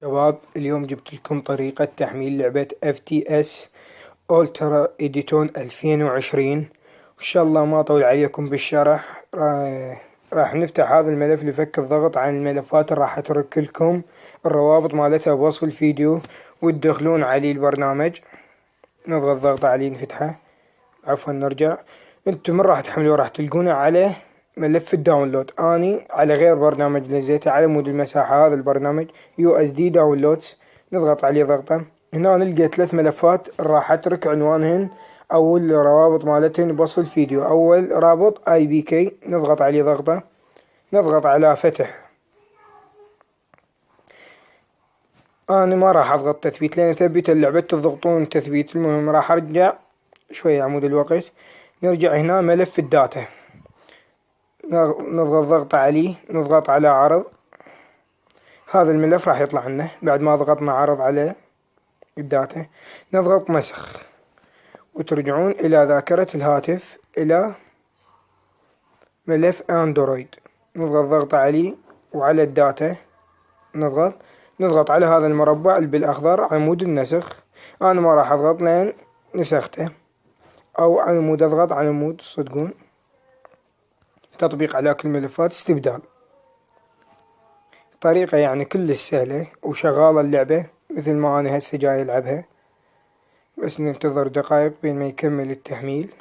شباب، اليوم جبت لكم طريقة تحميل لعبة FTS Ultra Editon 2020. إن شاء الله ما أطول عليكم بالشرح. راح نفتح هذا الملف لفك الضغط عن الملفات. راح أترك لكم الروابط مالتها بوصف الفيديو وتدخلون عليه البرنامج. نضغط ضغط عليه نفتحه. عفوا نرجع. انتم من راح تحملوه؟ راح تلقونه على ملف الداونلود. اني على غير برنامج نزلته على مود المساحة. هذا البرنامج USB داونلودز. نضغط عليه ضغطة. هنا نلقى 3 ملفات راح اترك عنوانهن او الروابط مالتهن بوصف الفيديو. اول رابط IBK نضغط عليه ضغطة. نضغط على فتح. انا ما راح اضغط تثبيت لان اثبت اللعبة تضغطون تثبيت. المهم راح ارجع شوية عمود الوقت. نرجع هنا ملف الداتا. نضغط ضغط عليه. نضغط على عرض. هذا الملف راح يطلع لنا بعد ما ضغطنا عرض على الداتا. نضغط نسخ وترجعون إلى ذاكرة الهاتف إلى ملف أندرويد. نضغط ضغط عليه وعلى الداتا. نضغط على هذا المربع اللي بالأخضر عمود النسخ. أنا ما راح أضغط لأن نسخته، أو عمود أضغط على عمود صدقون تطبيق على كل ملفات استبدال. طريقة يعني كلش سهلة وشغالة اللعبة مثل ما أنا هسه جاي ألعبها. بس ننتظر دقائق بين ما يكمل التحميل.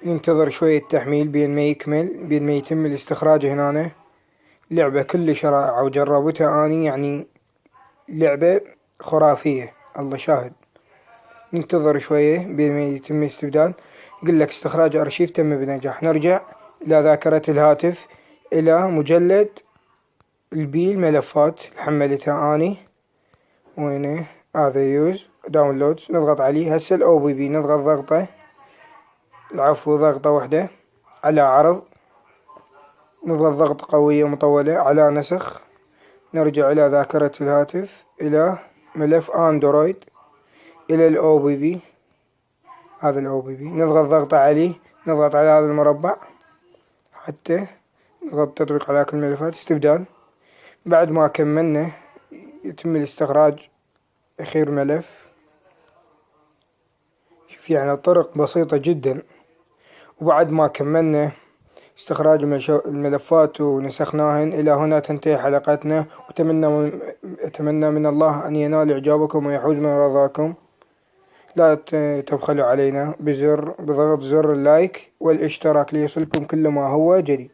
ننتظر شوية تحميل بين ما يكمل، بين ما يتم الاستخراج. هنا لعبة كلش رائعة وجربتها أني، يعني لعبة خرافية الله شاهد. ننتظر شوية بين ما يتم الاستبدال. يقول لك استخراج أرشيف تم بنجاح. نرجع إلى ذاكرة الهاتف إلى مجلد البي الملفات اللي حملتها أني. وينه؟ هذا يوز داونلودز. نضغط عليه هسه الOBB. نضغط ضغطة، العفو ضغطة واحدة على عرض. نضغط ضغط قوية مطولة على نسخ. نرجع إلى ذاكرة الهاتف إلى ملف أندرويد إلى الOBB. هذا الOBB نضغط ضغطة عليه. نضغط على هذا المربع حتى نضغط تطبيق على كل الملفات استبدال. بعد ما كملنا يتم الاستخراج أخير ملف. في يعني طرق بسيطة جدا. وبعد ما كملنا استخراج الملفات ونسخناهن، إلى هنا تنتهي حلقتنا. أتمنى من الله أن ينال إعجابكم ويحوز من رضاكم. لا تبخلوا علينا بضغط زر اللايك والاشتراك ليصلكم كل ما هو جديد.